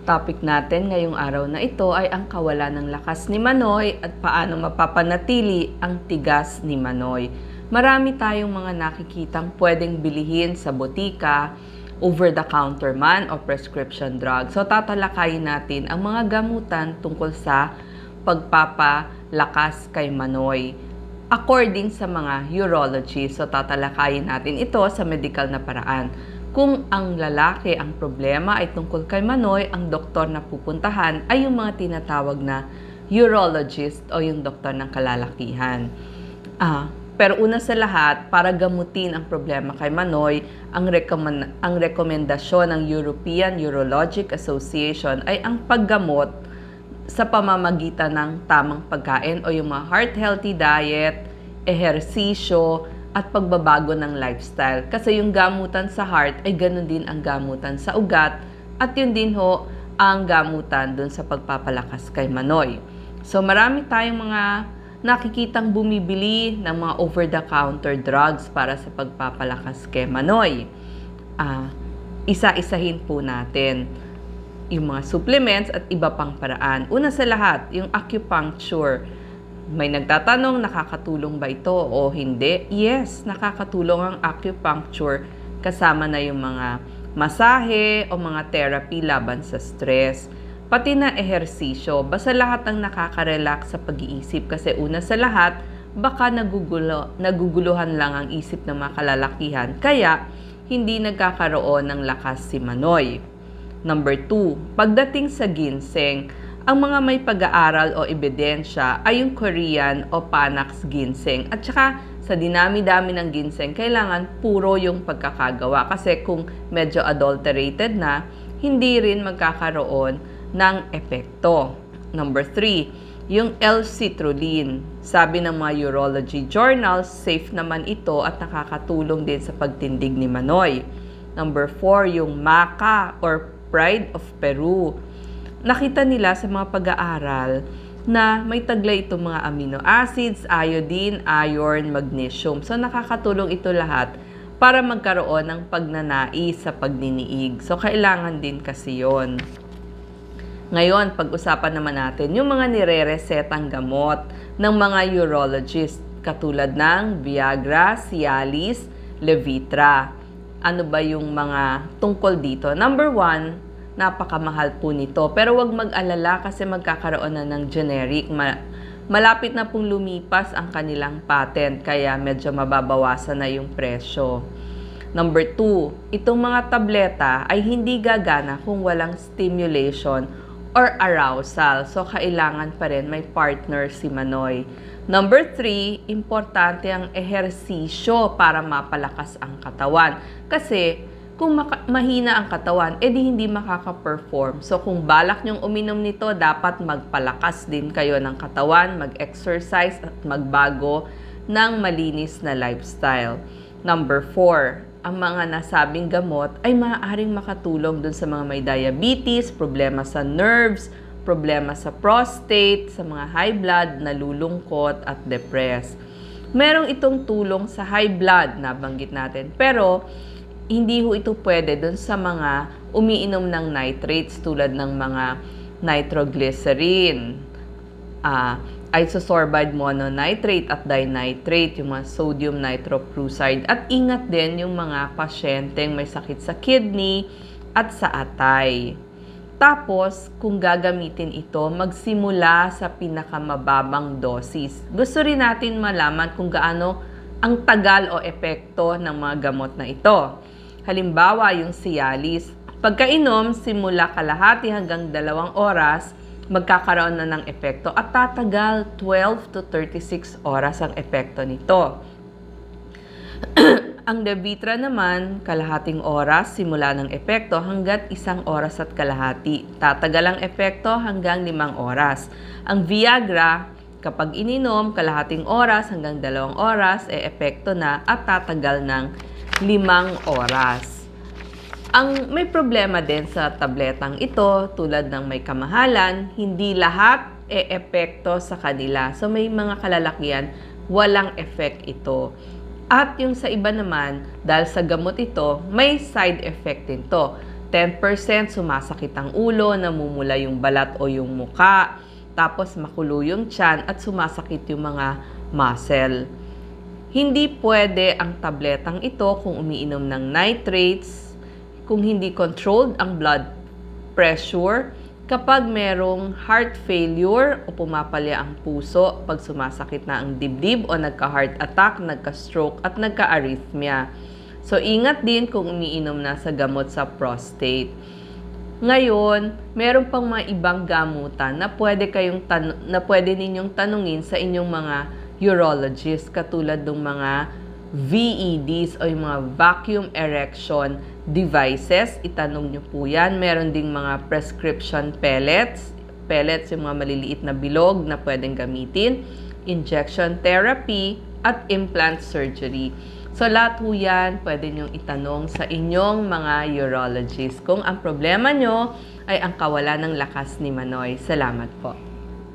Topic natin ngayong araw na ito ay ang kawalan ng lakas ni Manoy at paano mapapanatili ang tigas ni Manoy. Marami tayong mga nakikitang pwedeng bilihin sa botika, over-the-counter man o prescription drug. So tatalakayin natin ang mga gamutan tungkol sa pagpapalakas kay Manoy according sa mga urologist. So tatalakayin natin ito sa medical na paraan. Kung ang lalaki ang problema ay tungkol kay Manoy, ang doktor na pupuntahan ay yung mga tinatawag na urologist o yung doktor ng kalalakihan. Pero una sa lahat, para gamutin ang problema kay Manoy, ang rekomendasyon ng European Urologic Association ay ang paggamot sa pamamagitan ng tamang pagkain o yung mga heart-healthy diet, ehersisyo, at pagbabago ng lifestyle. Kasi yung gamutan sa heart ay ganun din ang gamutan sa ugat at yun din ho ang gamutan dun sa pagpapalakas kay Manoy. So marami tayong mga nakikitang bumibili ng mga over-the-counter drugs para sa pagpapalakas kay Manoy. Isa-isahin po natin yung mga supplements at iba pang paraan. Una sa lahat, yung acupuncture. May nagtatanong, nakakatulong ba ito o hindi? Yes, nakakatulong ang acupuncture kasama na yung mga masahe o mga therapy laban sa stress. Pati na ehersisyo, basta lahat ng nakaka-relax sa pag-iisip kasi una sa lahat, baka naguguluhan lang ang isip ng mga kalalakihan kaya hindi nagkakaroon ng lakas si Manoy. Number 2, pagdating sa ginseng, ang mga may pag-aaral o ebidensya ay yung Korean o Panax ginseng. At saka sa dinami-dami ng ginseng, kailangan puro yung pagkakagawa. Kasi kung medyo adulterated na, hindi rin magkakaroon ng epekto. Number 3, yung L-citrulline. Sabi ng mga urology journals, safe naman ito at nakakatulong din sa pagtindig ni Manoy. Number 4, yung maca or Pride of Peru. Nakita nila sa mga pag-aaral na may taglay itong mga amino acids, iodine, iron, magnesium. So nakakatulong ito lahat para magkaroon ng pagnanais sa pagdiniig. So kailangan din kasi yon. Ngayon, pag-usapan naman natin yung mga nire-resetang gamot ng mga urologist katulad ng Viagra, Cialis, Levitra. Ano ba yung mga tungkol dito? Number 1, napakamahal po nito. Pero wag mag-alala kasi magkakaroon na ng generic. Malapit na pong lumipas ang kanilang patent kaya medyo mababawasan na yung presyo. Number 2, itong mga tableta ay hindi gagana kung walang stimulation or arousal. So, kailangan pa rin may partner si Manoy. Number 3, importante ang ehersisyo para mapalakas ang katawan. Kasi kung mahina ang katawan, edi hindi makaka-perform. So kung balak nyong uminom nito, dapat magpalakas din kayo ng katawan, mag-exercise at magbago ng malinis na lifestyle. Number 4, ang mga nasabing gamot ay maaaring makatulong dun sa mga may diabetes, problema sa nerves, problema sa prostate, sa mga high blood, nalulungkot at depressed. Merong itong tulong sa high blood, nabanggit natin. Pero hindi ho ito pwede dun sa mga umiinom ng nitrates tulad ng mga nitroglycerin, isosorbide mononitrate at dinitrate, yung mga sodium nitroprusside. At ingat din yung mga pasyenteng may sakit sa kidney at sa atay. Tapos, kung gagamitin ito, magsimula sa pinakamababang dosis. Gusto rin natin malaman kung gaano ang tagal o epekto ng mga gamot na ito. Halimbawa, yung Cialis. Pagkainom, simula kalahati hanggang 2 oras, magkakaroon na ng epekto at tatagal 12 to 36 oras ang epekto nito. Ang Levitra naman, kalahating oras simula ng epekto hanggat 1 oras at kalahati. Tatagal ang epekto hanggang 5 oras. Ang Viagra, kapag ininom, kalahating oras hanggang 2 oras, epekto na at tatagal ng 5 oras. Ang may problema din sa tabletang ito, tulad ng may kamahalan, hindi lahat epekto sa kanila. So may mga kalalakihan, walang effect ito. At yung sa iba naman, dahil sa gamot ito, may side effect din to. 10% sumasakit ang ulo, namumula yung balat o yung muka, tapos makulo yung tiyan at sumasakit yung mga muscle. Hindi pwede ang tabletang ito kung umiinom ng nitrates, kung hindi controlled ang blood pressure, kapag merong heart failure o pumapalya ang puso, pag sumasakit na ang dibdib o nagka-heart attack, nagka-stroke at nagka-arrhythmia. So, ingat din kung umiinom na sa gamot sa prostate. Ngayon, meron pang mga ibang gamutan na pwede ninyong tanungin sa inyong mga urologist, katulad ng mga VEDs o yung mga vacuum erection devices. Itanong nyo po yan. Meron ding mga prescription pellets. Pellets yung mga maliliit na bilog na pwedeng gamitin. Injection therapy at implant surgery. So, lahat po yan pwede nyong itanong sa inyong mga urologist kung ang problema nyo ay ang kawalan ng lakas ni Manoy. Salamat po.